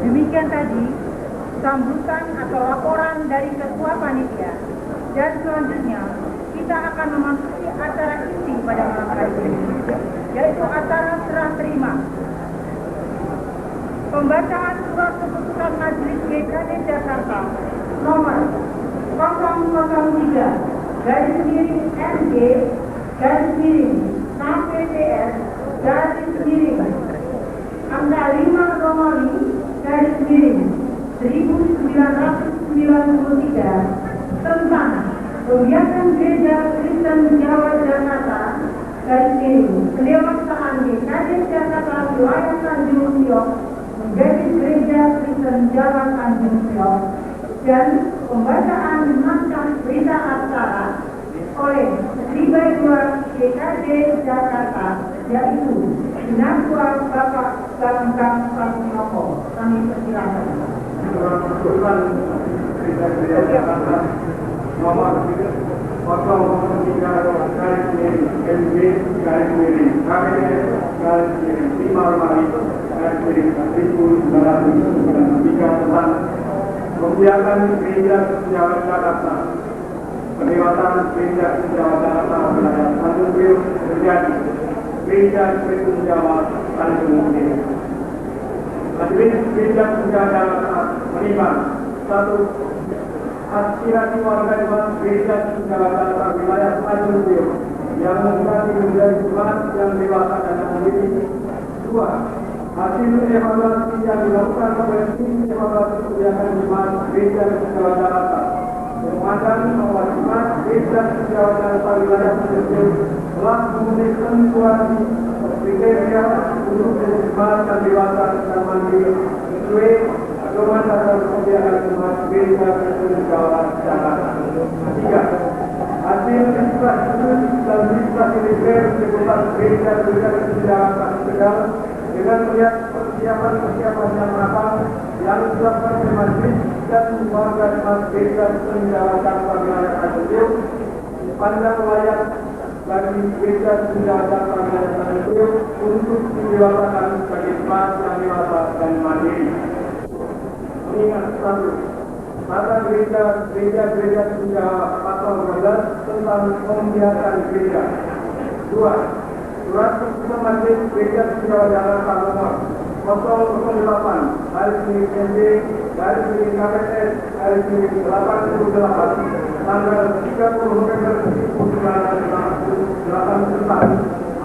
Demikian tadi sambutan atau laporan dari ketua panitia. Dan selanjutnya kita akan memasuki acara inti pada malam hari ini, yaitu acara serah terima. Pembacaan surat keputusan Majelis GKD Jakarta nomor 003 garis miring NG garis miring KPPS garis miring angka 5 Romali garis miring 1993 tentang kegiatan Gereja Kristen Jawa Jakarta garis miring Pendewasaan GKD Jakarta wilayah Tanjung Priok menjadi Gereja Kristen Jawa Tanjung Priok, dan pembacaan naskah berita acara oleh Libai 2 GKD Jakarta, yaitu Sinaswa Bapak Bambang Pamoko. Kami persilakan. Keputusan Gereja Jakarta nomor 003 garis miring MG garis miring KPS garis miring 5 Romali garis miring 1993 tentang kegiatan Gereja Jawa Jakarta. Pendewasaan Gereja Jawa Jakarta wilayah Tanjung Priok terjadi Gereja Kristen Jawa Tanjung Priok. Majelis Gereja Jawa Jakarta menimbang satu, aspirasi warga jemaat Gereja Jawa Jakarta wilayah Tanjung Priok yang menghendaki menjadi jemaat yang dewasa dan mandiri. Dua, hasil evaluasi yang dilakukan oleh tim evaluasi kebijakan jemaat Gereja Jawa Jakarta memandang bahwa jemaat Gereja Jawa Jakarta wilayah Tanjung Priok telah memenuhi ketentuan kriteria untuk menjadi jemaat yang dewasa dan mandiri sesuai pedoman dasar kebijakan jemaat Gereja Kristen Jawa Jakarta. Tiga, hasil registrasi dan registrasi reguler seputar Gereja Kristen Jakarta Tegal dengan melihat persiapan yang matang yang dilakukan oleh majelis dan warga jemaat Gereja Kristen Jawa Jakarta wilayah Tanjung Priok sepanjang layak bagi Gereja Kristen Jawa Jakarta wilayah Tanjung Priok untuk didewasakan sebagai jemaat yang dewasa dan mandiri. Mengingat satu, tata gereja Kristen Jawa pasal 12 tentang pembiayaan gereja. Dua, surat keputusan Majelis Gereja Kristen Jawa Jakarta nomor 008 garis miring NJ garis miring KPS garis miring 88 tanggal 30 November 1988 tentang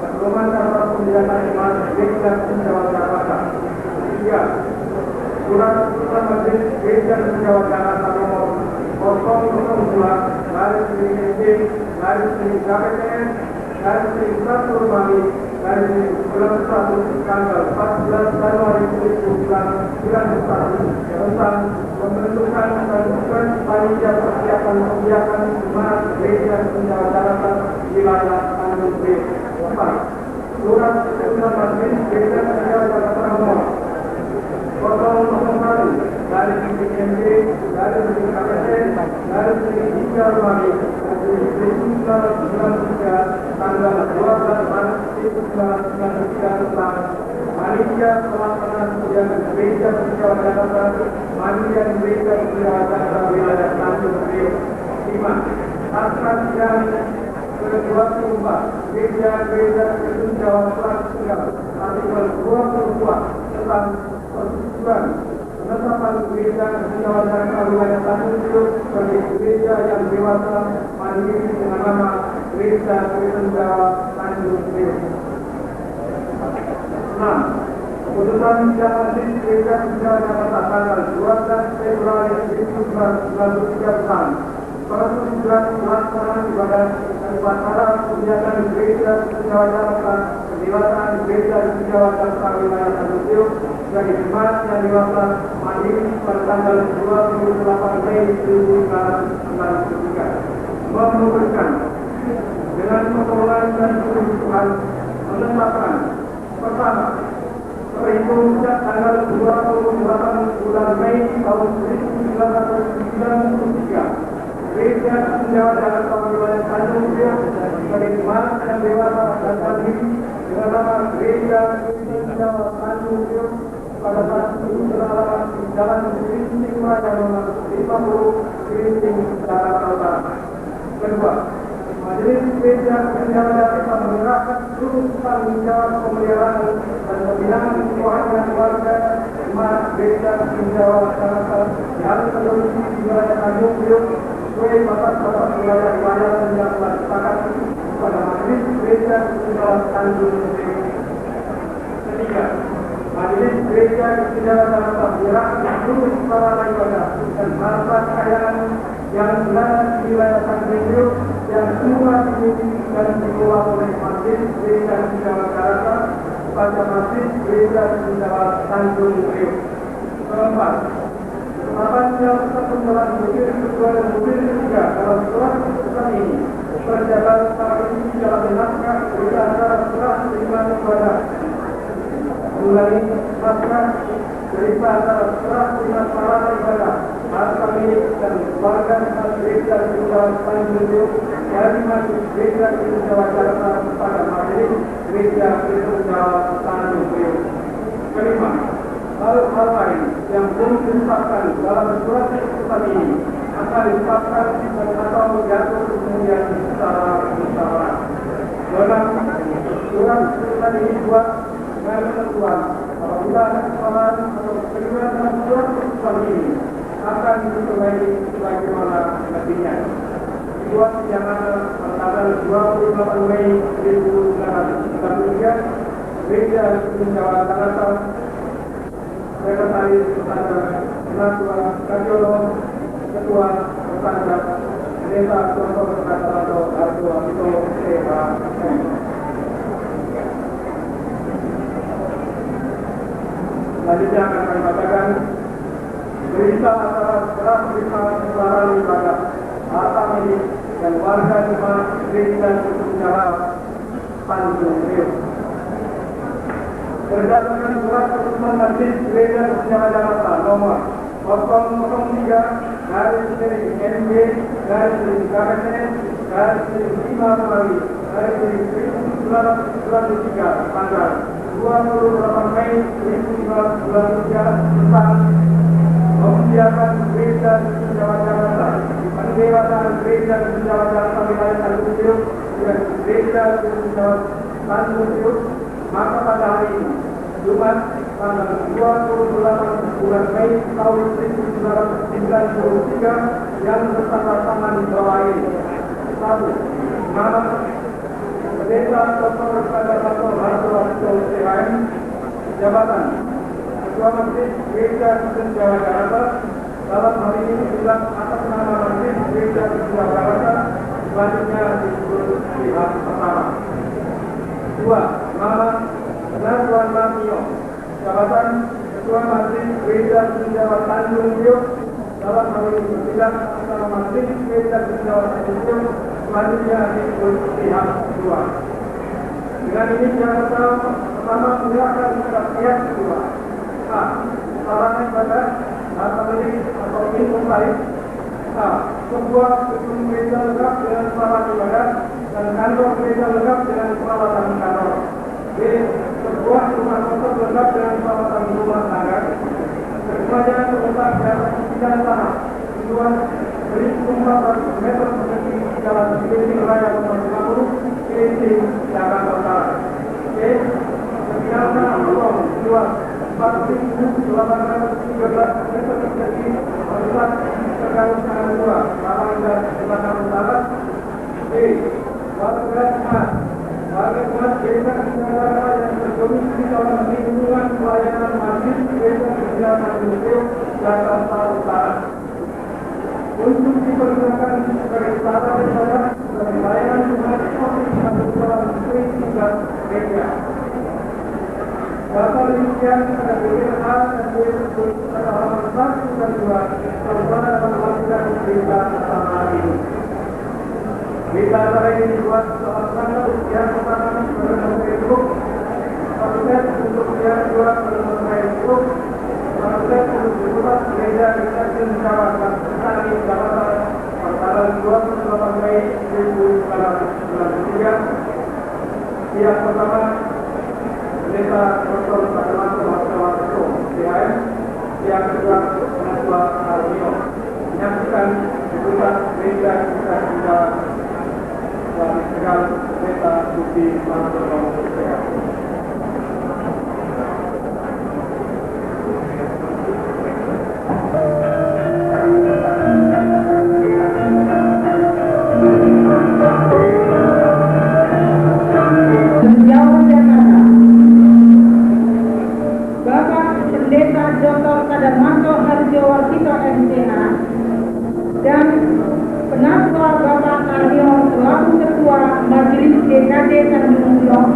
pedoman dasar pembiayaan jemaat Gereja Kristen Jawa Jakarta. Tiga, surat keputusan Majelis Gereja Kristen Jawa Jakarta nomor 002 garis miring NJ garis miring KPS garis miring 1 Romali garis miring 91 tanggal 14 Januari 2091 tentang pembentukan dan panitia persiapan kebijakan jemaat Gereja Kristen Jawa Jakarta wilayah Tanjung Priok. 4. Surat keputusan Majelis Gereja Kristen Jawa Jakarta nomor 001 garis miring NJ garis miring KPS garis miring 3 Romali garis miring 1993 tanggal 12 Maret 1993 tentang panitia pelaksanaan kebijakan Gereja Kristen Jawa Jakarta panitia Gereja Kristen Jawa Jakarta wilayah Tanjung Priok. 5. Naskah yang ke-24 Gereja Kristen Jawa Tegal artikel 22 tentang persetujuan penetapan Gereja Kristen Jawa Jakarta wilayah Tanjung Priok sebagai gereja yang dewasa mandiri dengan nama Gereja Kristen Jawa Tanjung Priok. 6. Keputusan Sidang Majelis Gereja Kristen Jawa Jakarta tanggal 12 Februari 1993 tentang persetujuan pelaksanaan ibadah dan upacara kegiatan Gereja Kristen Jawa Jakarta pendewasaan Gereja Kristen Jawa Jakarta wilayah Tanjung Priok sebagai jemaat yang dewasa mandiri pada tanggal 28 Mei 1993 memutuskan dengan pertolongan dan Tuhan menetapkan pertama, terhitung sejak tanggal 28 bulan Mei tahun 1993 Gereja Kristen Jawa Jakarta wilayah Tanjung Priok sebagai jemaat yang dewasa dan mandiri dengan nama Gereja Kristen Jawa Tanjung Priok pada saat ini beralamat di Jalan Gerinting Raya nomor 50 Gerinting Jakarta Utara. Kedua, Majelis Gereja Penyelenggara Jakarta menyerahkan seluruh tanggung jawab pemeliharaan dan pembinaan keuangan warga jemaat Gereja Penyelenggara Jakarta yang terdominasi di wilayah Tanjung Priok sesuai batas-batas wilayah pelayanan yang telah disepakati pada Majelis Gereja Penyelenggara Tanjung Priok. Ketiga, Majelis Gereja Penyelenggara Jakarta menyerahkan seluruh sarana ibadah dan harta kekayaan yang berada di wilayah Tanjung Priok yang semua dimiliki dan dikelola oleh Majelis Gereja Penyelenggara Jakarta pada Majelis Gereja Penyelenggara Tanjung Priok. Keempat, penetapannya pertemuan mobil kedua dan mobil ketiga dalam surat keputusan ini terdapat saat ini dalam naskah berita acara serah terima ibadah. Mengulangi naskah berita acara serah terima sarana ibadah harta milik dan warga Gereja Penyelenggara Tanjung Priok dari Majelis Gereja Penyelenggara Jakarta kepada Majelis Gereja Penyelenggara Tanjung Priok. Kelima, hal-hal lain yang belum ditetapkan dalam surat keputusan ini akan ditetapkan dan atau diatur kemudian secara musyawarah. Dalam surat keputusan ini dibuat dengan ketentuan apabila ada kesalahan atau kekeliruan dalam surat keputusan ini akan diperbaiki sebagaimana mestinya. Dibuat yang ada pada tanggal 28 Mei 1993, Gereja Penyelenggara Jakarta, Sekretaris Pesantren, Ketua Kadiolo, Ketua Pesantren, Pendeta Contoh Pesantren Arto Apito SHM. Selanjutnya akan kami bacakan berita acara serah terima pemeliharaan ibadah harta milik dan warga jemaat Gereja Penyelenggara Tanjung Priok. Berdasarkan surat keputusan Majelis Gereja Penyelenggara Jakarta nomor 003 NB KPN 5 Mei 1993 tanggal 28 Mei 2023 tentang membiarkan Gereja Penyelenggara Jakarta pendewasaan Gereja Penyelenggara Jakarta wilayah Tanjung Priok dan Gereja Penyelenggara Tanjung Priok. Maka pada hari ini, Jumat tanggal 28 bulan Mei tahun 1993 yang bersama tangan di bawah ini. 1. Nama Pendeta Dr. Kadiolo Arto Apito SHM. Jabatan Ketua Majelis Gereja Penyelenggara Jakarta. Dalam hal ini dibilang atas nama Majelis Gereja Penyelenggara Jakarta. Selanjutnya disebut pihak pertama. 2. Nama Tuan Martio. Jabatan Ketua Majelis Gereja Penyelenggara Tanjung Priok. Dalam hal ini bertindak atas nama Majelis Gereja Penyelenggara Tanjung Priok. Selanjutnya disebut pihak kedua. Dengan ini pihak pertama menyerahkan kepada pihak kedua. A. Sarana ibadah harta milik atau milik lain. A. Sebuah gedung gereja lengkap dengan sarana ibadah dan kantor gereja lengkap dengan peralatan kantor. B. Sebuah rumah kosong lengkap dengan peralatan rumah tangga. Keduanya terletak di jalan tanah. Kedua, beri 400 meter persegi jalan Gerinting Raya nomor 50 Gerinting Jakarta Utara. C. Sekitar tanah kosong luas 4.813 meter persegi terletak terkait tangan 2 lapangan dan belakang utara. D. Warga jemaat Gereja Penyelenggara yang berdomisili dalam lingkungan pelayanan Majelis Gereja Penyelenggara Tanjung Priok Jakarta Utara untuk dipergunakan sebagai sarana ibadah dan pelayanan jemaat Covid dalam tiga gereja. Data rincian pada BPA dan BPA pada halaman 1 dan 2 terutama dalam melakukan berita pertama ini. Berita acara ini dibuat dalam tanggal yang pertama pada nomor Facebook, proses untuk yang kedua pada nomor Facebook, proses untuk dibuat Gereja Kristen Jakarta Utara Jakarta pada 28 Mei 1993. Pihak pertama Pendeta Dr. Kadiolo Arto Apito Yang kedua, Ketua Armio menyaksikan di pusat gereja kita juga dari Tegal Kereta Bukti Mangkunegaran Tegal. Menjauh Jakarta, Bapak Pendeta Dr. Kadamanto Harjowarkito MTH dan Penatua Bapak Aryo selaku Ketua Majelis GKD Tanjung Priok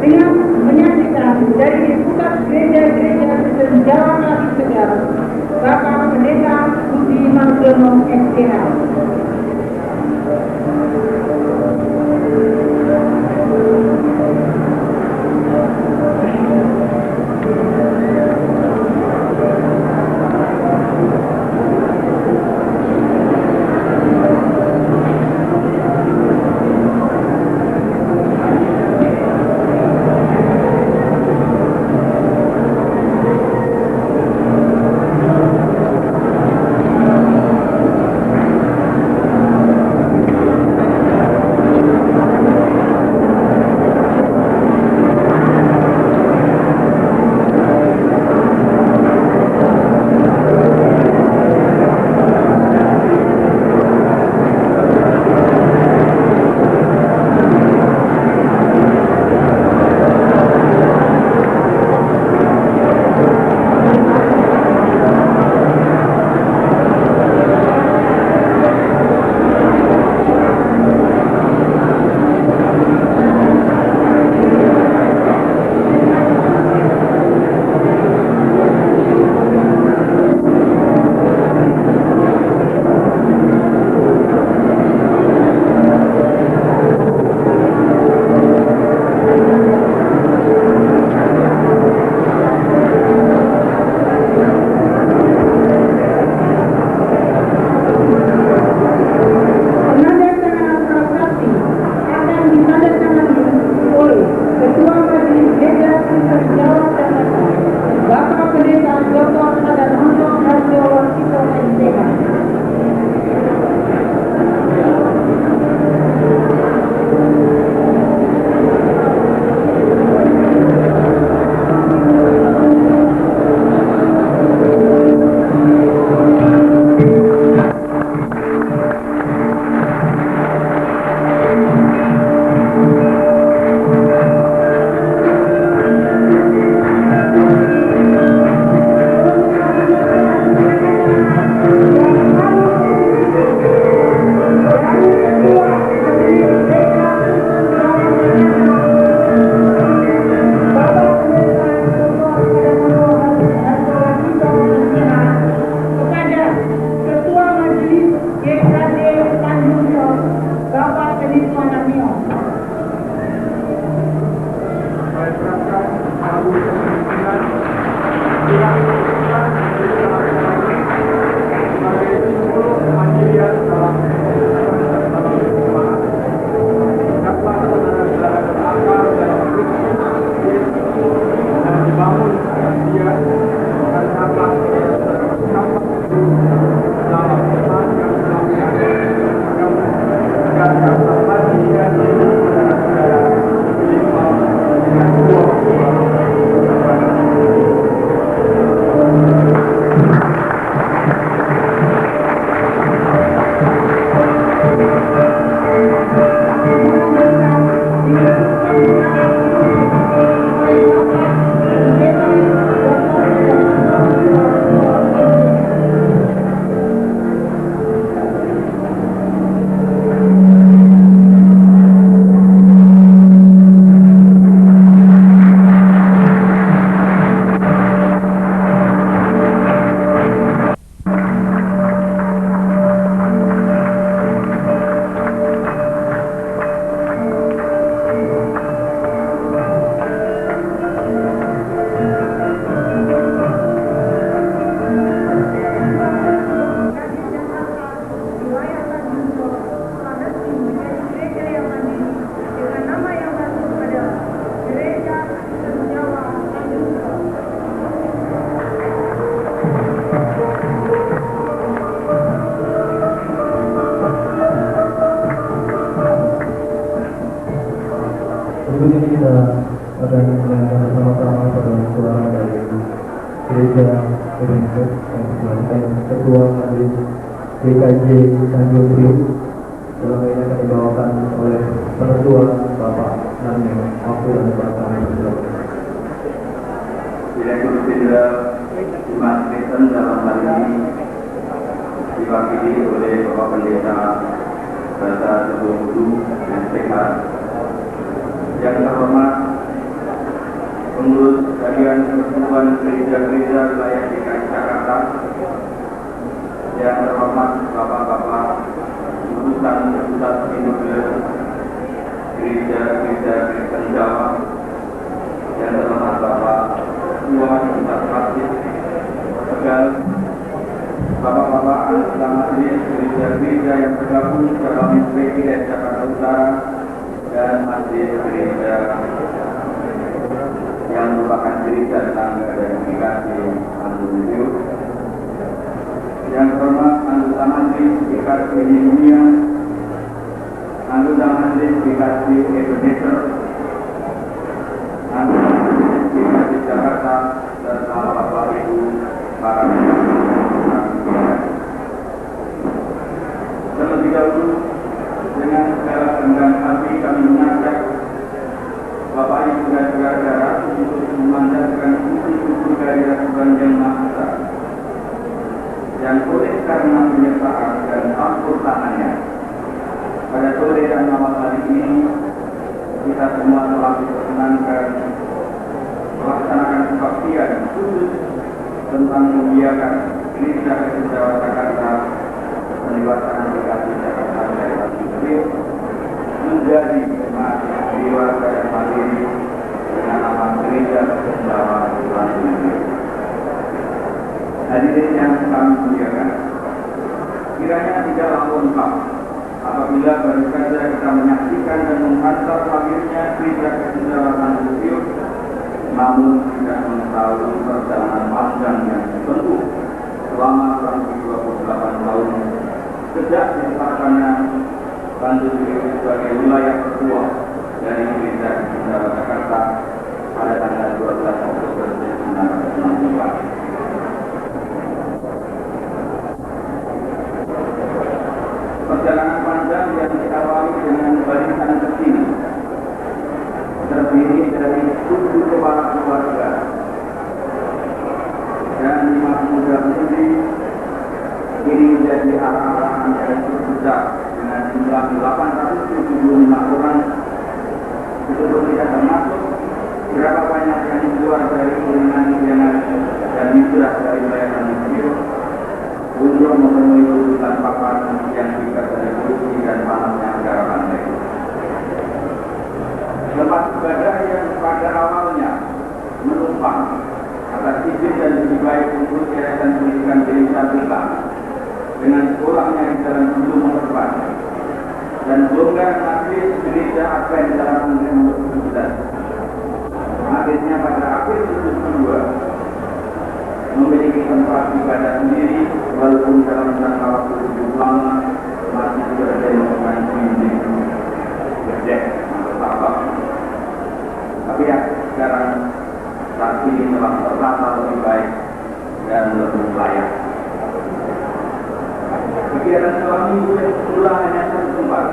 dengan menyaksikan dari pusat gereja-gereja Kristen Jawa Klasik Tegal, Bapak Pendeta Budi Mangjono MTH. Gereja Adventist dan selanjutnya Ketua Majelis GKJ Tanjung Priok dalam ini akan dibawakan oleh Penetua Bapak Narmil waktu dan Bapak Direktur Jenderal Umat Kristen dalam hal ini diwakili oleh Bapak Pendeta Bata Teguh Hudu dan Sehat. Yang terhormat pengurus Harian Persatuan Gereja-Gereja Wilayah DKI Jakarta, yang terhormat Bapak-Bapak utusan Pusat Sinode Gereja-Gereja Kristen Jawa, yang terhormat Bapak Ketua Pusat Masjid Tegal, Bapak-Bapak anggota majelis gereja-gereja yang tergabung dalam Presiden Jakarta Utara dan majelis gereja yang merupakan gereja tetangga dari GKJ Tanjung Priok, yang terhormat anggota majelis GKJ Dunia, anggota majelis GKJ Ebenezer, anggota majelis GKJ Jakarta, serta Bapak Ibu para terlebih dahulu dengan segala kerendahan hati kami mengajak Bapak Ibu dan saudara-saudara untuk memandangkan unsur-unsur gairah Tuhan yang Maha Esa, yang oleh karena penyertaan dan ampun tangannya pada sore dan malam hari ini kita semua telah diperkenankan melaksanakan kebaktian khusus tentang membiarkan Gereja Kristen Jawa Jakarta mendewasaan GKJ Jakarta dari Tanjung Priok menjadi dewasa dan mandiri dengan nama Gereja Kristen Jawa Tanjung Priok. Hadirin yang kami muliakan, kiranya tidaklah lengkap apabila baru saja kita menyaksikan dan menghantar lahirnya Gereja Kristen Jawa Tanjung Priok, namun tidak mengetahui perjalanan panjang yang ditempuh selama kurang lebih 28 tahun sejak ditetapkannya Tanjung Priok sebagai wilayah tertua dari Gereja Kristen Jawa Jakarta pada tanggal 12 Oktober 1964. Perjalanan panjang yang diawali dengan barisan kecil terdiri dari 7 kepala keluarga dan 5 pemuda mudi, ini menjadi arah-arahan yang besar dengan jumlah 875 orang. Itu tidak termasuk berapa banyak yang keluar dari kewenangan dan hijrah dari wilayah Tanjung Priok untuk memenuhi kebutuhan papan yang diikat dari korupsi dan panasnya negara pantai. Tempat ibadah yang pada awalnya menumpang atas izin dan lebih baik untuk Yayasan Pendidikan Gereja Kita dengan sekolahnya di Jalan Bulu nomor 4 dan Longgar Majelis Gereja Advent dalam nomor 19. Akhirnya pada akhir 72 memiliki tempat ibadah sendiri, walaupun dalam jangka waktu cukup lama masih berdemokrasi di Gede atau Sabah. Tapi ya sekarang saat ini telah tertata lebih baik dan lebih layak. Kegiatan selama minggu yang semula hanya 1 tempat,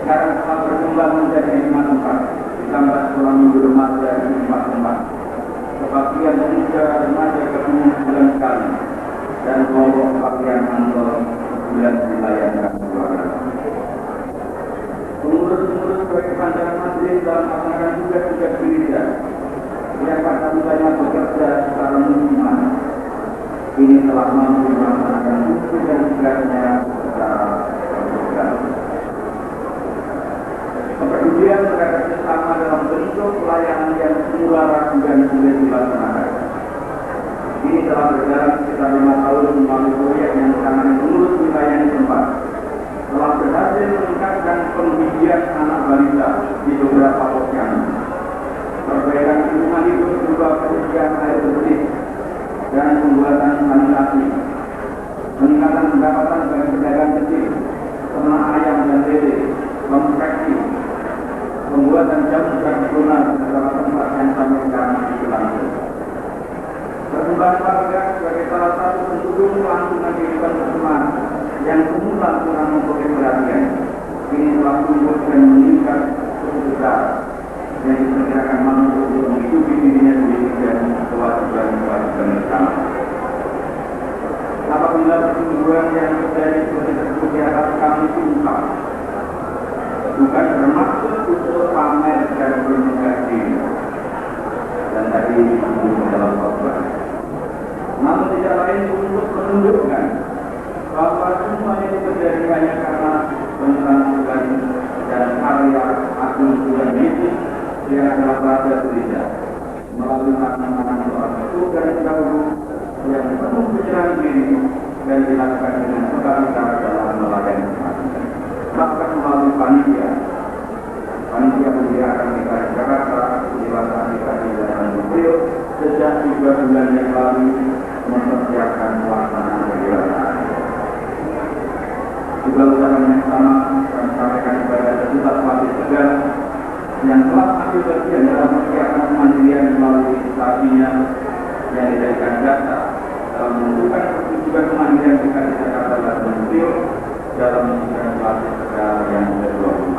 sekarang telah berkembang menjadi 5 tempat, ditambah sekolah minggu remaja di 4 tempat. Kebaktian pemuda remaja ketemu sebulan sekali dan kelompok kebaktian kantor sebulan dilayangkan keluarga. Pengurus-pengurus sebagai pandangan majelis dalam melaksanakan tugas-tugas gereja yang pada mulanya bekerja secara musiman, ini telah mampu melaksanakan tugas dan tugasnya secara program. Kepedulian terhadap sesama dalam bentuk pelayanan yang semula ragu dan sulit dilaksanakan. Ini telah berjalan sekitar 5 tahun melalui proyek yang ditangani pengurus wilayah di tempat. Telah berhasil meningkatkan pembibitan anak balita di beberapa posyandu. Perbaikan lingkungan hidup berupa penyediaan air bersih dan pembuatan sanitasi. Peningkatan pendapatan bagi pedagang kecil, ternak ayam dan lele, konveksi, pembuatan jam tradisional di beberapa tempat yang sampai sekarang masih berlangsung. Perubahan warga sebagai salah satu pendukung kelangsungan kehidupan bersama yang semula kurang memperoleh perhatian, kini telah tumbuh dan meningkat cukup besar yang diperkirakan mampu untuk menghidupi dirinya sendiri dan kewajiban-kewajiban bersama. Apabila pertumbuhan yang terjadi seperti tersebut harus kami ungkap, bukan bermaksud untuk pamer dan bermegah diri, dan tadi disebut dalam khotbah. Namun tidak lain untuk menunjukkan bahwa semuanya itu terjadi hanya karena pemeran pribadi dan karya Agung Tuhan Yesus yang adalah Raja Gereja melalui makna-makna doa surga dan dahulu yang penuh penyerahan diri dan dilakukan dengan sukacita dalam melayani umat. Bahkan melalui panitia mendiakan di Jakarta, dewasa di dalam Beliau sejak 3 bulan yang lalu mempersiapkan pelaksanaan kedewasaan. Juga ucapan yang sama kami sampaikan kepada Ketua Wali Tegal yang telah ambil bagian dalam persiapan kemandirian melalui stasinya yang dijadikan dasar dalam menentukan pertunjukan kemandirian di Jakarta dan Beliau dalam menunjukkan Wali Tegal yang ke-24.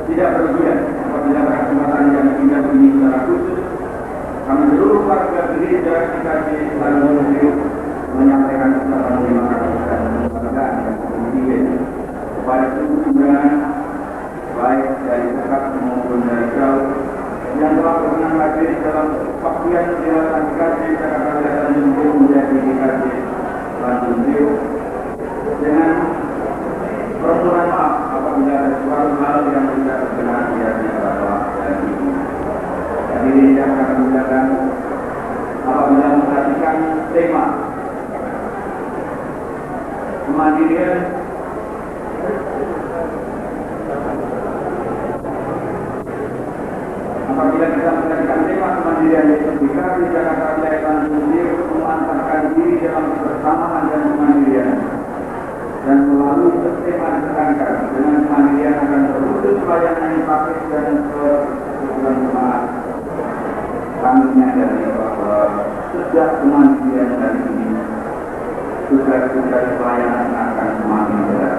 Tidak berlebihan apabila kesempatan yang indah ini secara khusus kami seluruh warga gereja GKJ Bandung Priok menyampaikan ucapan terima kasih dan penghargaan yang tinggi kepada seluruh undangan baik dari dekat maupun dari jauh yang telah berkenan hadir dalam pakaian penjelasan GKJ Jakarta dan Bandung Priok menjadi GKJ Bandung Priok dengan permohonan maaf apabila ada suatu hal yang tidak berkenan di hati bapak dan ibu. Hadirin yang akan mendatang apabila memperhatikan tema kemandirian yaitu GKJ Jakarta dan Bandung memanfaatkan diri dalam kebersamaan dan kemandirian. Dan melalui tema ditekankan dengan kemandirian akan terwujud pelayanan yang praktis dan kebutuhan jemaat. Kami menyadari bahwa sejak kemandirian dari ini tugas-tugas pelayanan akan semakin berat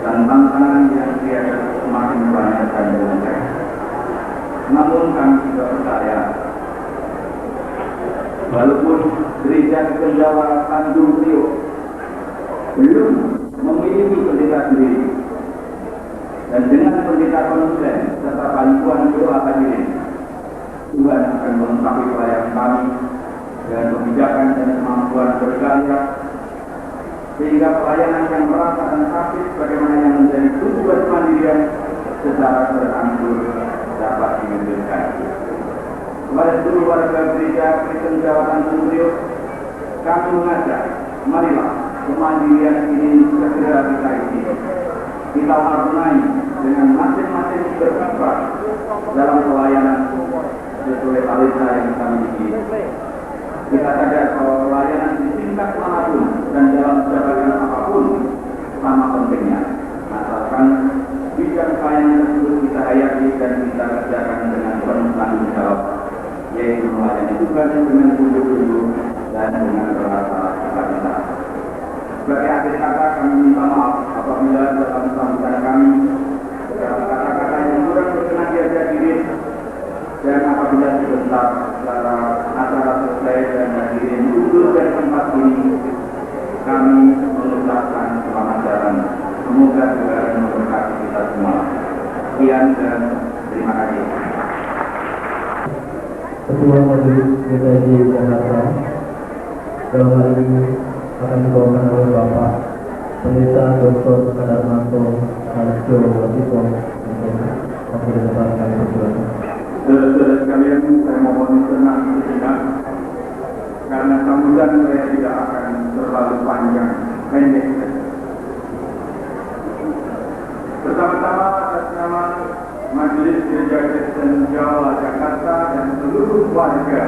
dan tantangan yang tiada semakin banyak dan berubah. Namun kami juga percaya walaupun gereja Kendawara Tanjung Priok belum memiliki pendeta sendiri dan dengan pendeta konsen serta bantuan doa hadirin Tuhan akan melengkapi pelayanan kami dan kebijakan dan kemampuan berkarya sehingga pelayanan yang merata dan praktis bagaimana yang menjadi tujuan kemandirian secara terangsur dapat diwujudkan. Kepada seluruh warga gereja Kristen Jawa Tanjung Priok kami mengajak, marilah kemandirian ini segera kita isi. Kita warnai dengan masing-masing berkiprah dalam pelayanan sesuai talenta yang kita miliki. Kita sadar bahwa pelayanan di tingkat manapun dan dalam jabatan apapun sama pentingnya. Asalkan bidang pelayanan tersebut kita hayati dan kita kerjakan dengan penuh tanggung jawab, yaitu melayani Tuhan dengan sungguh-sungguh dan dengan rasa sukacita. Sebagai akhir kata kami minta maaf apabila dalam sambutan kami dalam kata-kata yang kurang berkenan di hadirin dan apabila sebentar secara acara selesai dan hadirin duduk dari tempat ini kami mengucapkan selamat jalan. Semoga Tuhan memberkati kita semua. Sekian dan terima kasih. Ketua Majelis GKJ Jakarta dalam hal ini akan dibawakan oleh Bapak Pendeta Dr. Kadarmanto Harjo Wasito untuk memperkenalkan kami berdua. Saudara-saudara sekalian, saya mohon tenang sejenak karena sambutan saya tidak akan terlalu panjang, pendek. Bersama-sama atas nama Majelis Gereja Kristen Jawa Jakarta dan seluruh warga,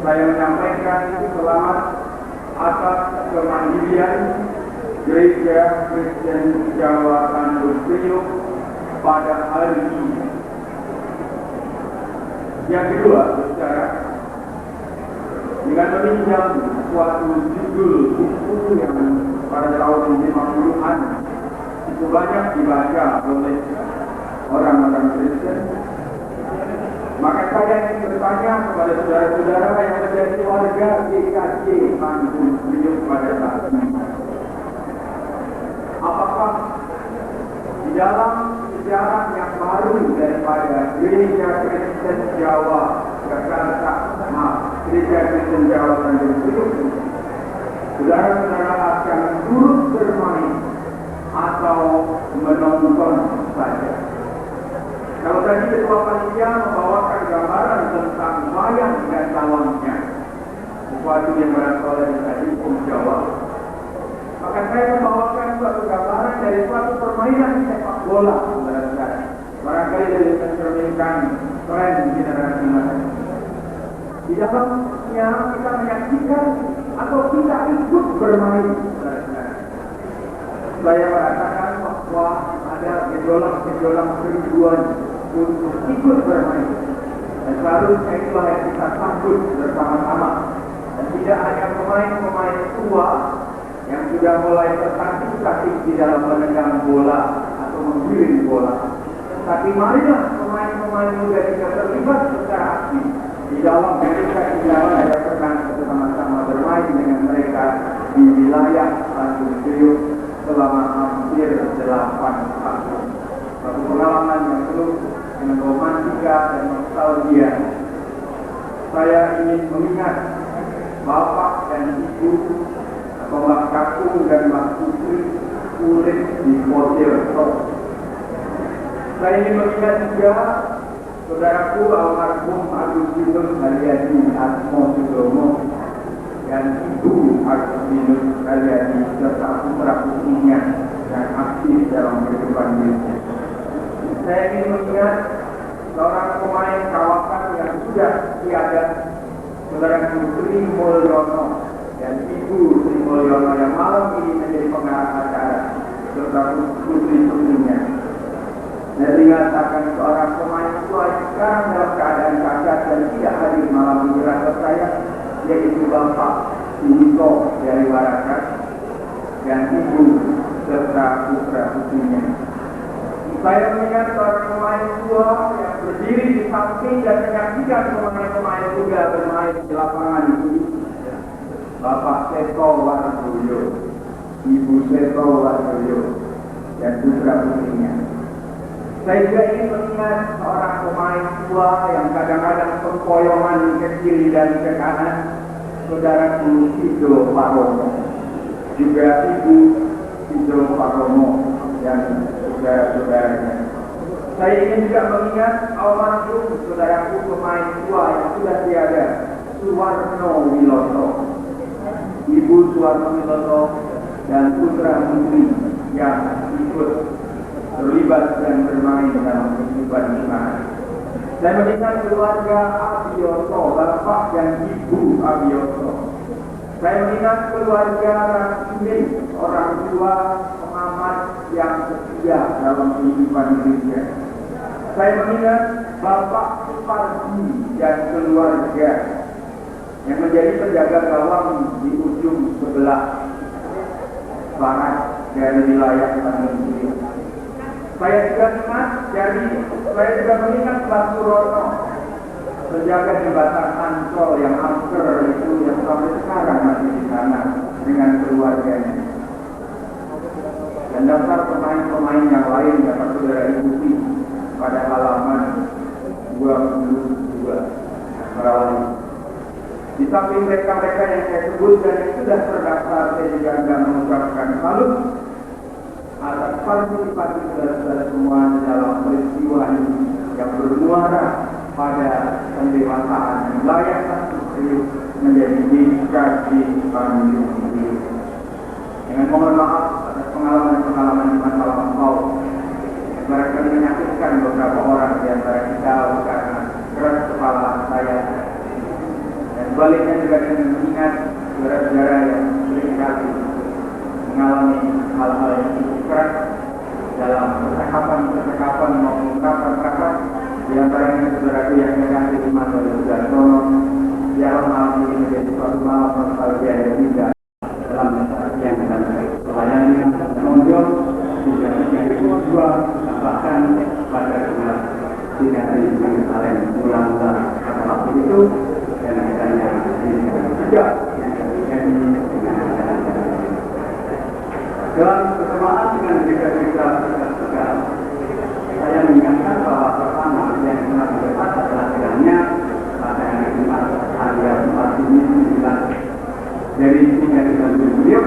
saya menyampaikan selamat atas kemandirian Gereja Kristen Jawa Tanjung Priok pada hari ini. Yang kedua, saudara, dengan meminjam suatu judul buku yang pada tahun 50-an itu banyak dibaca oleh orang-orang Kristen, maka saya ingin bertanya kepada saudara-saudara yang menjadi warga GKJ Tanjung Priok pada saat ini, apakah di dalam sejarah yang baru daripada Gereja Kristen Jawa Jakarta, Gereja Kristen Jawa Tanjung Priok, saudara-saudara akan turut bermain atau menonton saja? Kalau tadi ketua panitia membawakan gambaran tentang wayang dan tawangnya, sesuatu yang berasal dari tadi Jawa, maka saya membawakan suatu gambaran dari suatu permainan sepak bola, saudara-saudara. Barangkali dari mencerminkan tren generasi masa. Di dalamnya kita menyaksikan atau kita ikut bermain, saudara-saudara. Saya merasakan bahwa ada gejolak-gejolak kerinduan untuk ikut bermain. Dan seharusnya itulah yang kita sambut bersama-sama. Dan tidak hanya pemain-pemain tua yang sudah mulai tertatih-tatih di dalam menendang bola atau menggiring bola, tapi marilah pemain-pemain muda juga terlibat secara aktif di dalam ketika kita ada pernah bersama-sama bermain dengan mereka di wilayah Tanjung Priok selama hampir 8 tahun. Satu pengalaman yang penuh dengan romantika dan nostalgia. Saya ingin mengingat bapak dan ibu atau Mbak Kakung dan Mbak Putri urip di Hotel Top. Saya ingin mengingat juga saudaraku almarhum Agustinus Haryadi Atmo Sudomo dan Ibu Agustinus Haryadi serta putra-putrinya yang aktif dalam kehidupan dirinya. Saya ingin mengingat seorang pemain kawakan yang sudah tiada, saudara Sri Mulyono dan Ibu Sri Mulyono yang malam ini menjadi pengarah acara serta putri-putrinya. Dan dikatakan seorang pemain tua yang sekarang dalam keadaan cacat dan tidak hadir malam ini rasa saya, yaitu Bapak Sinto dari Warakat dan Ibu serta putra-putrinya. Saya mengingat seorang pemain tua yang berdiri di samping dan menyaksikan pemain-pemain muda bermain di lapangan itu, Bapak Seto Wardoyo, Ibu Seto Wardoyo, dan putra-putrinya. Saya juga ingin mengingat seorang pemain tua yang kadang-kadang sempoyongan ke kiri dan ke kanan, saudara Sido Paromo, juga Ibu Sido Paromo dan saudara-saudaranya. Saya ingin juga mengingat almarhum saudaraku pemain tua yang sudah tiada, Suwarno Wiloto, Ibu Suwarno Wiloto, dan putra putri yang ikut terlibat dan bermain dalam kehidupan kita. Saya mengingat keluarga Abioto, Bapak dan Ibu Abioto. Saya mengingat keluarga Rasmin, orang tua pengamat yang setia dalam kehidupan gereja. Saya mengingat Bapak Supardi dan keluarga yang menjadi penjaga gawang di ujung sebelah barat dari wilayah Tanjung Priok. Saya juga mengingat Pak Surono, penjaga jembatan Ancol yang angker itu yang sampai sekarang masih di sana dengan keluarganya. Dan daftar pemain-pemain yang lain dapat saudara ikuti pada halaman 22 Merawali. Di samping mereka-mereka yang saya sebut dan yang sudah terdaftar, saya juga akan mengucapkan salut atas partisipasi saudara-saudara semua dalam peristiwa ini yang bermuara pada pendewasaan wilayah Tanjung Priok menjadi GKJ Tanjung Priok. Dengan mohon maaf atas pengalaman-pengalaman di masa lampau yang barangkali menyakitkan beberapa orang di antara kita karena keras kepala saya, dan sebaliknya juga dengan mengingat saudara-saudara yang seringkali mengalami hal-hal yang cukup keras dalam percakapan maupun ungkapan-ungkapan di antaranya saudaraku yang kekasih iman dan saudara, biarlah malam ini menjadi suatu malam nostalgia yang indah dalam yang akan melayani menonjol tidak dua bahkan pada bulan tidak di Yerusalem mula-mula pada waktu itu dan adanya juga yang terjadi dalam kesamaan dengan cerita-cerita sekarang. Saya mengingatkan bahwa pertama yang pernah didapat adalah kiranya pada hari Jumat tanggal 4 Juni 19 dari tiga beliau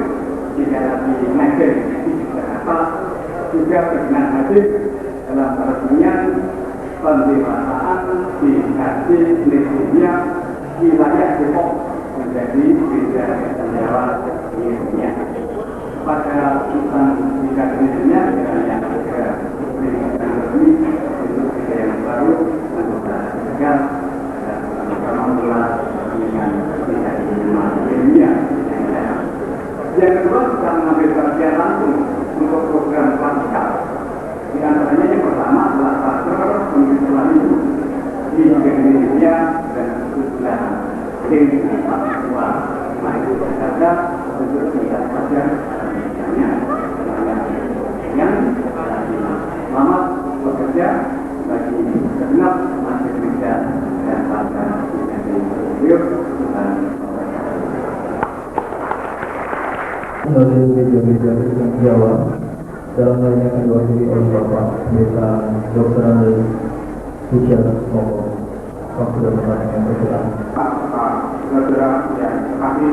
tidak lagi ngajar di Jakarta juga berkenan hadir dalam peresmian pendewasaan di Hati Indonesia wilayah Depok menjadi gereja Kristen Jawa di Indonesia. Pada urusan gereja Indonesia yang juga peringatan resmi untuk gereja yang baru anggota tegal dan sama pula dengan gereja Indonesia. Yang kedua kita mengambil bagian langsung untuk program klasikal. Di antaranya yang pertama adalah pastor pendidikan itu di Indonesia dan setelah dengan Papua maju saja untuk tidak saja yang selamat bekerja bagi segenap masjid gereja dan warga Indonesia. Dari gereja-gereja Kristen Jawa dalam lainnya akan diwakili oleh Bapak Pendeta Dr. Andri Hujan Momo. Waktu dan tempat yang berkenan. Saudara yang kami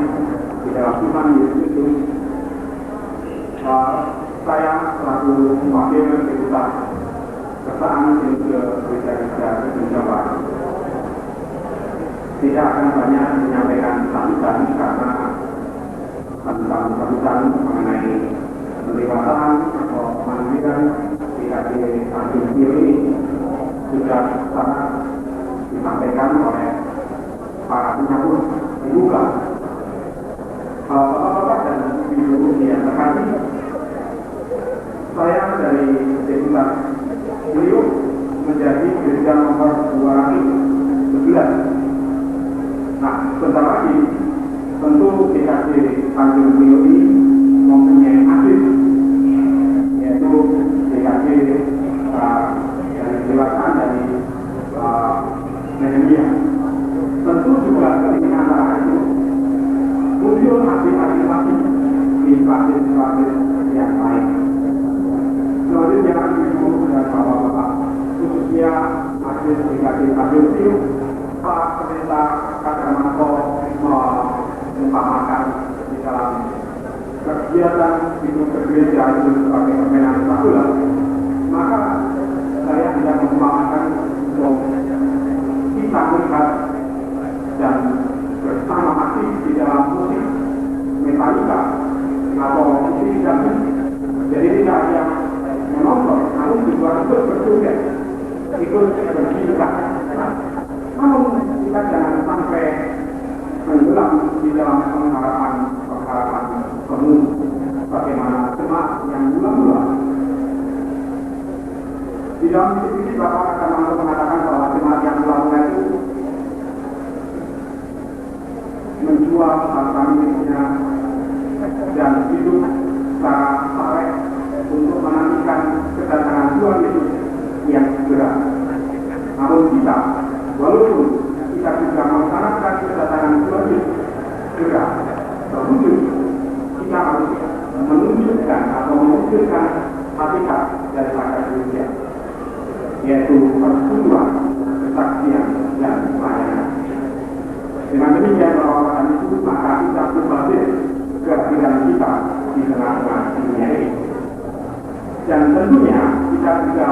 di dalam Tuhan Yesus itu, saya selaku wakil kedutaan kesan ke gereja-gereja Kristen Jawa tidak akan banyak menyampaikan sambutan karena sambutan mengenai pendewasaan atau pemanggilan PKP Tanjung Priok ini sudah sangat disampaikan oleh para penyambut dibuka. Bapak-bapak dan ibu yang terkasih, saya dari Desa Priok menjadi gereja nomor 211. Nah, sebentar lagi tentu PKP Tanjung Priok ini mempunyai asis, yaitu PKP dari dewasaan dari Nehemia. Tentu juga dari antara itu muncul asis-asis lagi di asis-asis yang lain. Selanjutnya ibu dan bapak-bapak, khususnya asis PKP Tanjung Priok, Pak Pendeta Kadramanto mengumpamakan di dalam kegiatan itu gereja itu sebagai permainan bola, maka saya tidak mengumpamakan untuk kita melihat dan bersama aktif di dalam musik metalika atau musik dangdut. Jadi tidak hanya menonton, namun juga ikut berjoget, ikut bergitar. Namun kita jangan sampai tenggelam di dalam pengharapan penuh bagaimana jemaat yang mula-mula. Di dalam sisi Bapak akan mengatakan bahwa jemaat yang mula-mula itu menjual harta miliknya dan hidup secara saleh untuk menantikan kedatangan Tuhan Yesus yang segera. Namun kita, walaupun kita juga mengharapkan kedatangan Tuhan Yesus segera terwujud, kita harus menunjukkan atau mewujudkan hakikat daripada gereja, yaitu persekutuan, kesaksian, dan pelayanan. Dengan demikian bahwa kami itu maka kita berbalik kehadiran kita di tengah-tengah dunia ini. Dan tentunya kita juga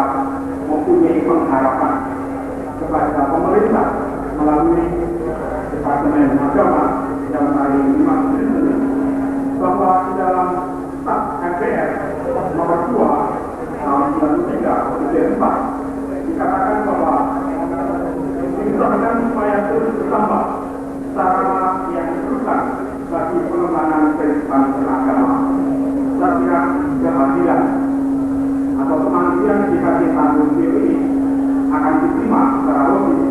mempunyai pengharapan kepada pemerintah melalui Departemen Agama yang paling Imam Kristen bahwa di dalam Staf MPR nomor 2 tahun 93 Presiden 4 dikatakan bahwa diusahakan supaya terus bertambah sarana yang diperlukan bagi pengembangan kehidupan beragama. Saya kira kehadiran atau pemanggilan di Tanjung Priok ini akan diterima secara logis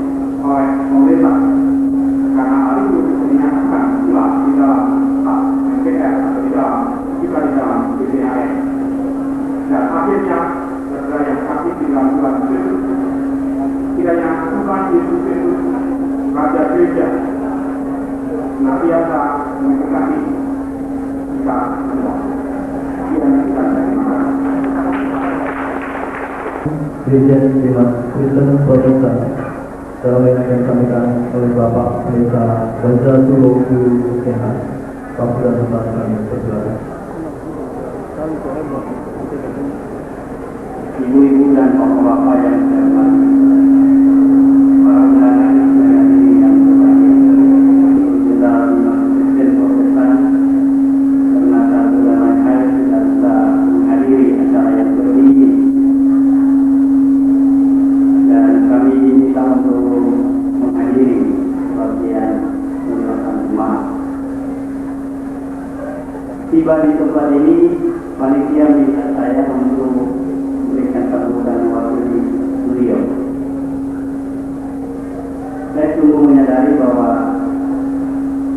Dirjen Dinas Kristen Protestan dalam yang akan disampaikan oleh Bapak Pendeta Baza Tulo Guru Sehat. Bapak dan Bapak kami persilakan. Ibu-ibu dan bapak-bapak yang saya hormati, para undangan saya ini yang berbahagia dalam Kristen Protestan, karena satu dan lain hal tidak bisa menghadiri acara yang seperti ini, dan kami diminta untuk menghadiri bagian penyerahan jemaat. Tiba di tempat ini, panitia minta saya untuk memberikan sambutan mewakili beliau. Saya sungguh menyadari bahwa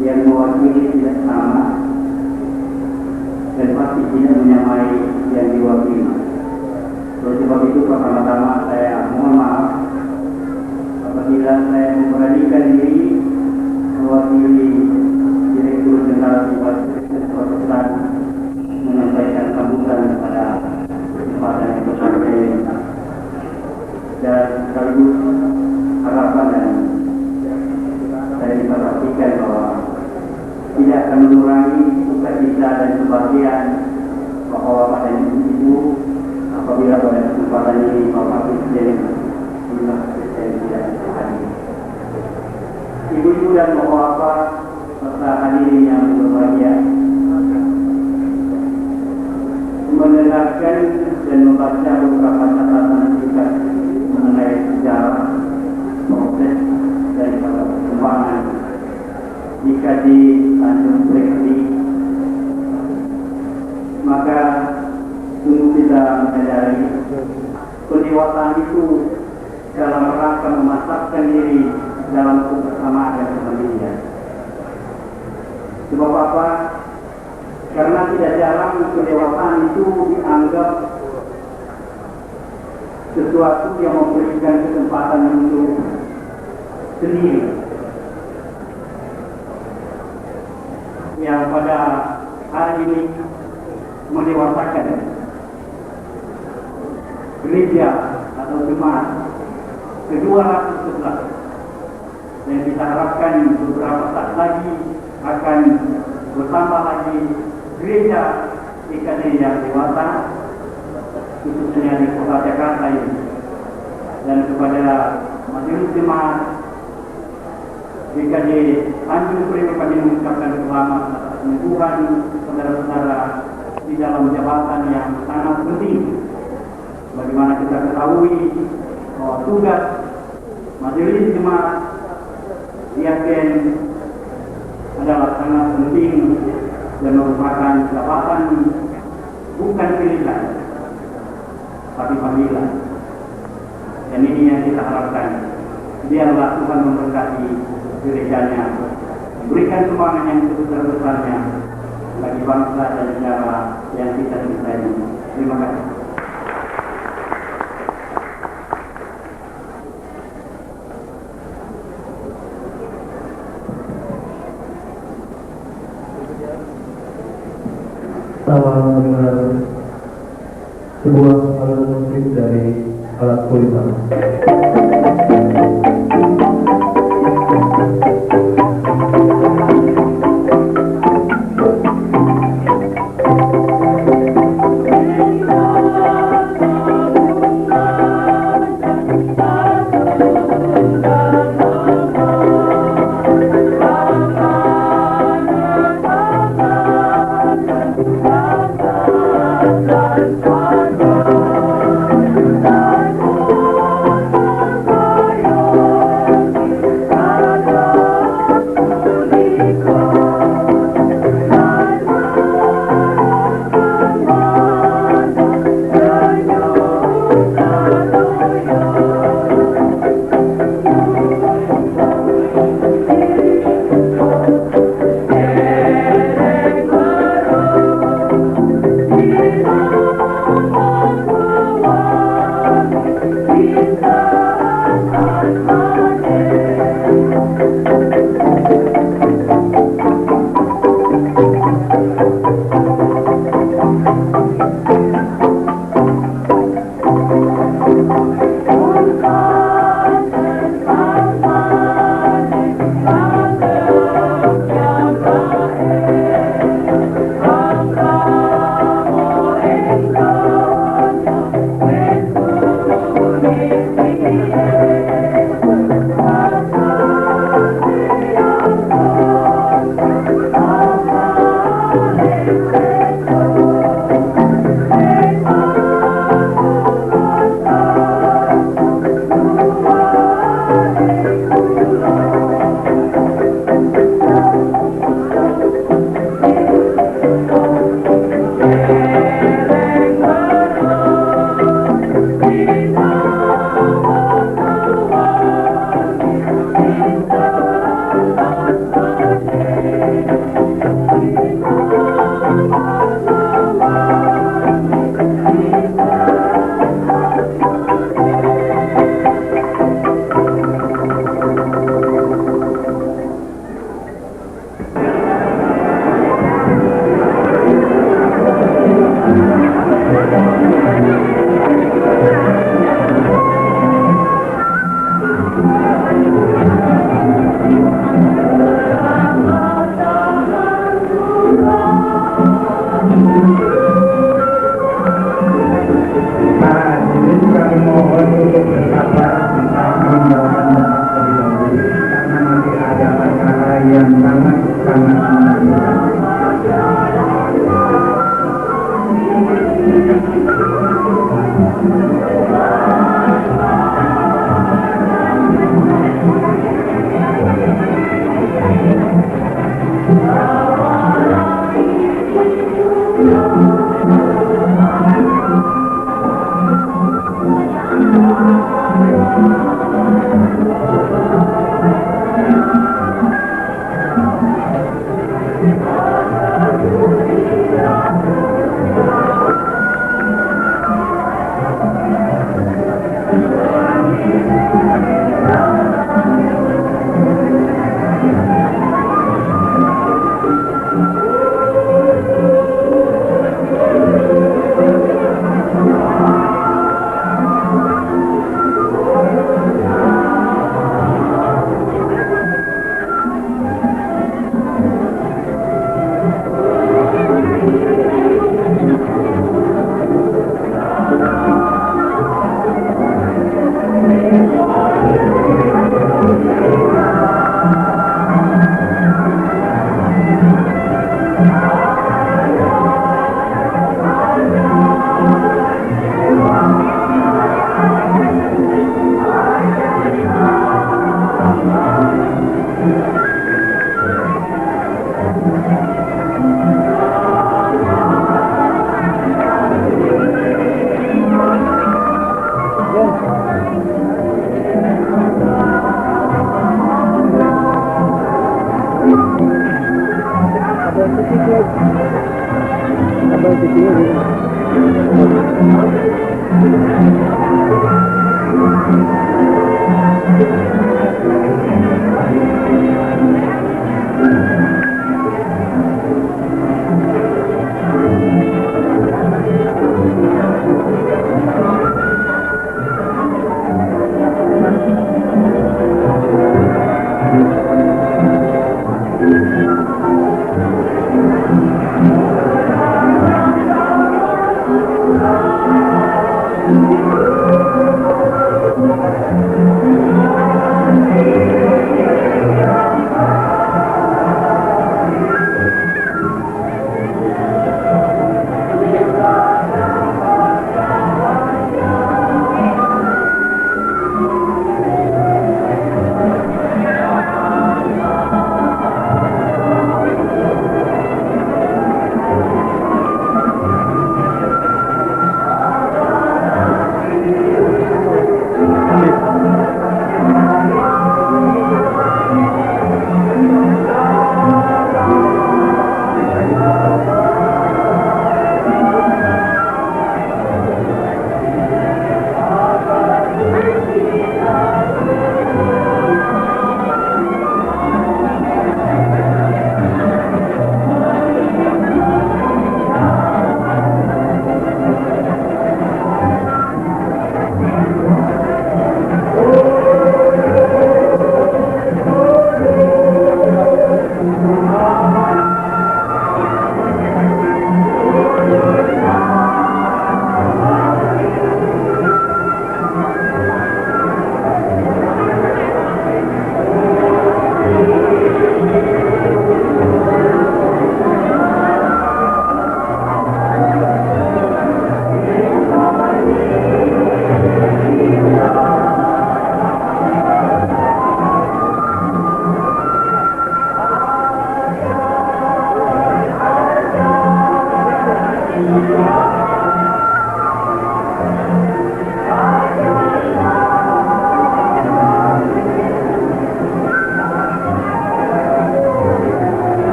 yang mewakili tidak sama dan pasti tidak menyamai yang diwakili. Oleh sebab itu pertama-tama saya mohon maaf apabila saya memberanikan diri mewakili Direktur Jenderal Dinas Kristen Protestan menyampaikan sambutan pada kesempatan yang bersama ini, dan sekaligus harapan dan saya bisa pastikan bahwa tidak akan mengurangi sukacita dan kebahagiaan bapak-bapak dan ibu apabila pada kesempatan ini Bapak Presiden Dinas Kristen tidak hadir. Ibu-ibu dan bapak-bapak serta hadirin yang berbahagia, mendengarkan dan membaca beberapa catatan singkat mengenai sejarah, proses daripada perkembangan jika di Tanjung Priok, maka sungguh kita menyadari pendewasaan itu dalam rangka memasakkan diri dalam kebersamaan dan kemandirian. Sebab apa? Karena tidak jarang kedewasaan itu dianggap sesuatu yang memberikan kesempatan untuk sendiri, yang pada hari ini mendewasakan gereja atau jemaat ke-211, dan kita harapkan beberapa saat lagi akan bertambah lagi gereja GKJ yang dewasa, khususnya di Kota Jakarta ini. Dan kepada majelis jemaat GKJ Tanjung Priok kami mengucapkan selamat atas penyembuhan saudara-saudara di dalam jabatan yang sangat penting. Bagaimana kita ketahui bahwa tugas majelis jemaat diaken adalah sangat penting dan merupakan jabatan bukan pilihan tapi panggilan. Dan ini yang kita harapkan. Biarlah Tuhan memberkati gerejanya, memberikan sumbangan yang sebesar-besarnya bagi bangsa dan negara yang kita cintai. Terima kasih. Sama mendengar sebuah alunan musik dari alat tulisan.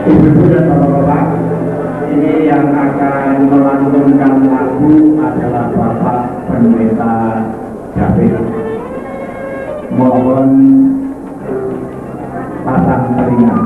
Ibu dan Bapak-bapak, ini yang akan melantunkan lagu adalah Bapak Pendeta David. Mohon pasang telinga.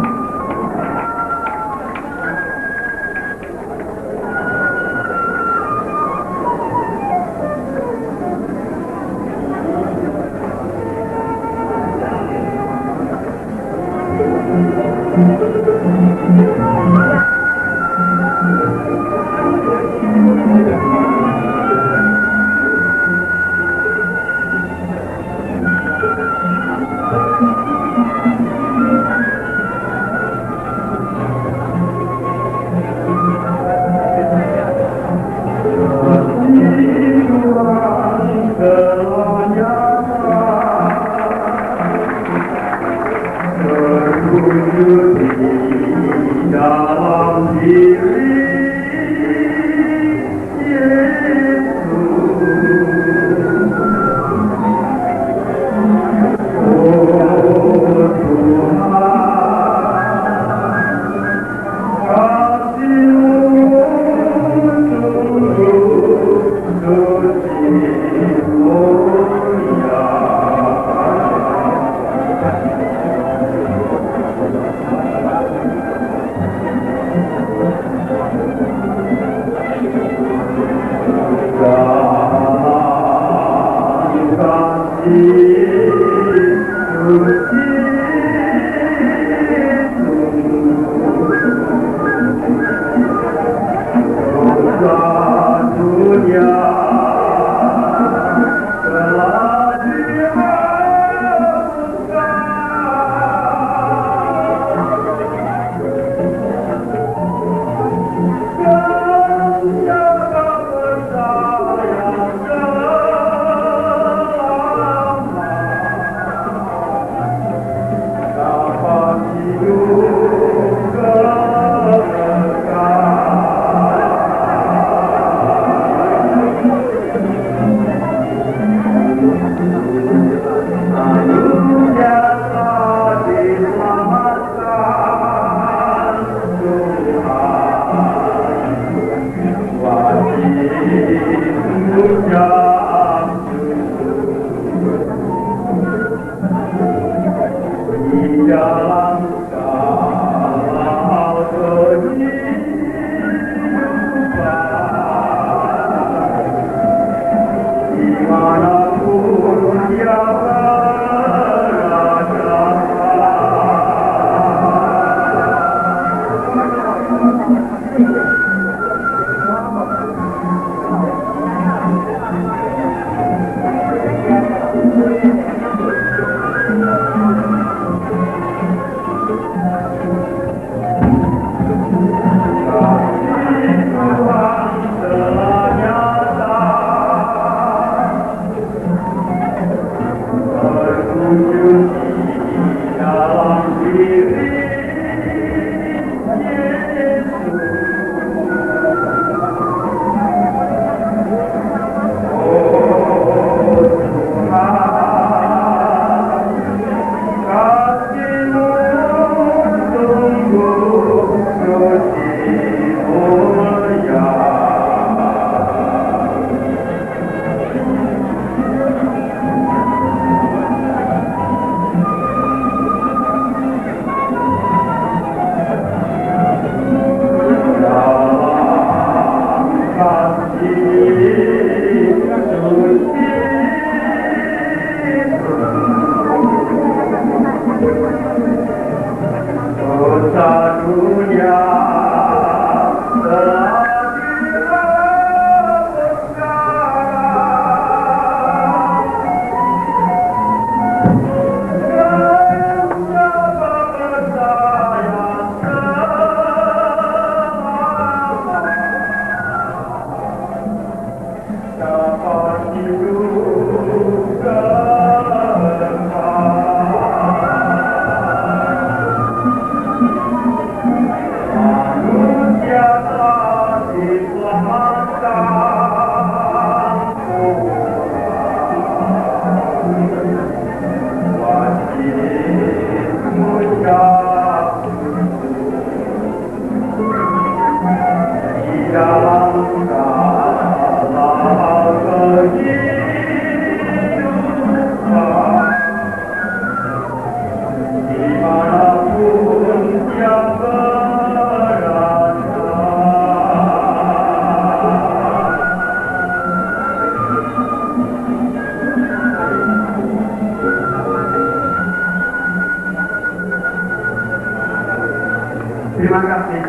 Terima kasih.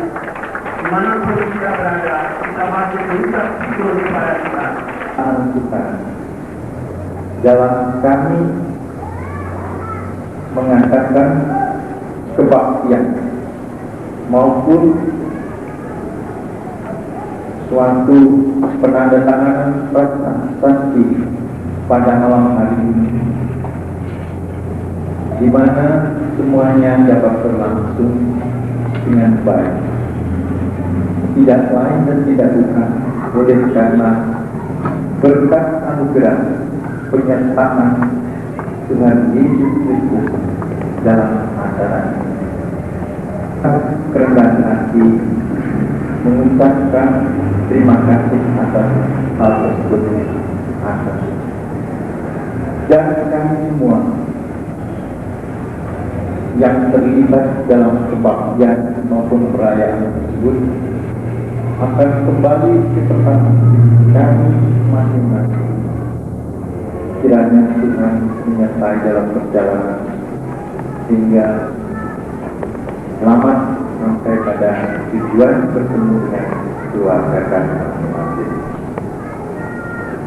Dimanapun kita berada, kita masih berusaha tidur kepada Tuhan. Kita dalam kami mengatakan kebaktian maupun suatu penandatanganan prasasti pada malam hari ini, di mana semuanya dapat berlangsung dengan baik, tidak lain dan tidak bukan oleh karena berkat anugerah pernyataan Tuhan Yesus Kristus dalam acara ini. Kerendahan hati mengucapkan terima kasih atas hal tersebut dan kami semua yang terlibat dalam kebaktian maupun perayaan tersebut akan kembali ke tempat kami masing-masing. Kiranya Tuhan menyertai dalam perjalanan sehingga selamat sampai pada tujuan bertemu dengan keluarga kami masing-masing.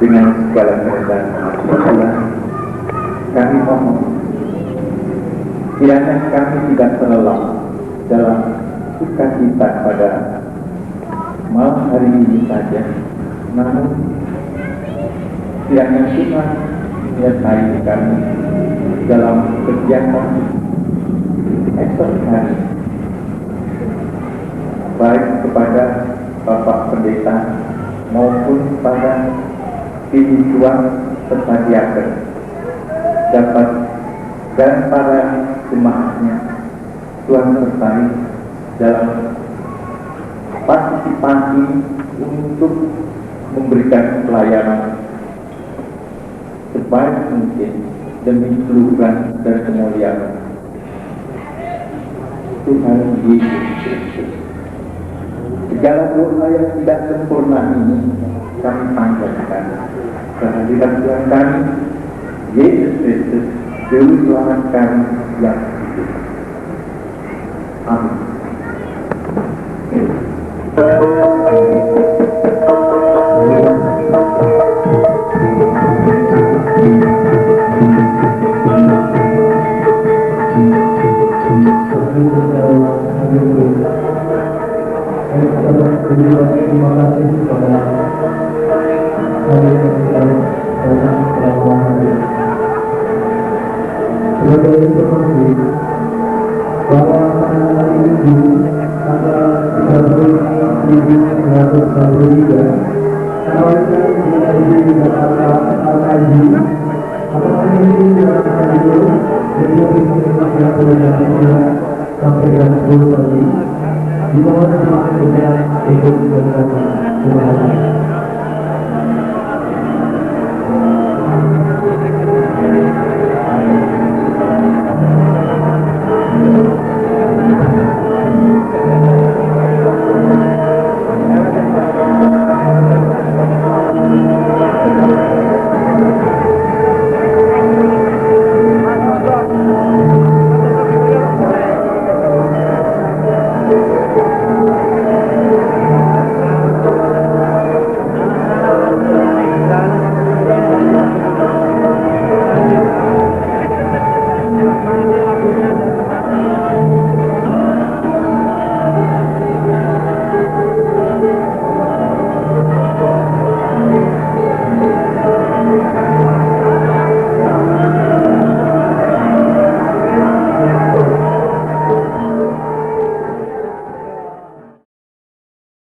Dengan segala kerendahan hati Tuhan, kami mohon kiranya kami tidak terlelap dalam sukacita pada malam hari ini saja, namun kiranya Tuhan menyertai kami dalam kegiatan esok hari, baik kepada Bapak Pendeta maupun pada tim Tuhan serta diaken dapat dan para jemaatnya Tuhan sertai dalam partisipasi untuk memberikan pelayanan sebaik mungkin demi keluhuran dan kemuliaan Tuhan Yesus Kristus. Segala doa yang tidak sempurna ini kami panjatkan kehadiran Tuhan kami, Yesus Kristus, Juru Selamat kami yang hidup. Amin. Terima kasih kepada kalian yang datang selama hari. Sebagai informasi bahwa pada hari Minggu tanggal 30 Juli 1993 menawarkan GIG Jakarta Al-Haji apakah ini dalam radio Indonesia Perjalanan sampai jam 10 pagi. Di bawah jemaah dengan ikut berkata, terima kasih.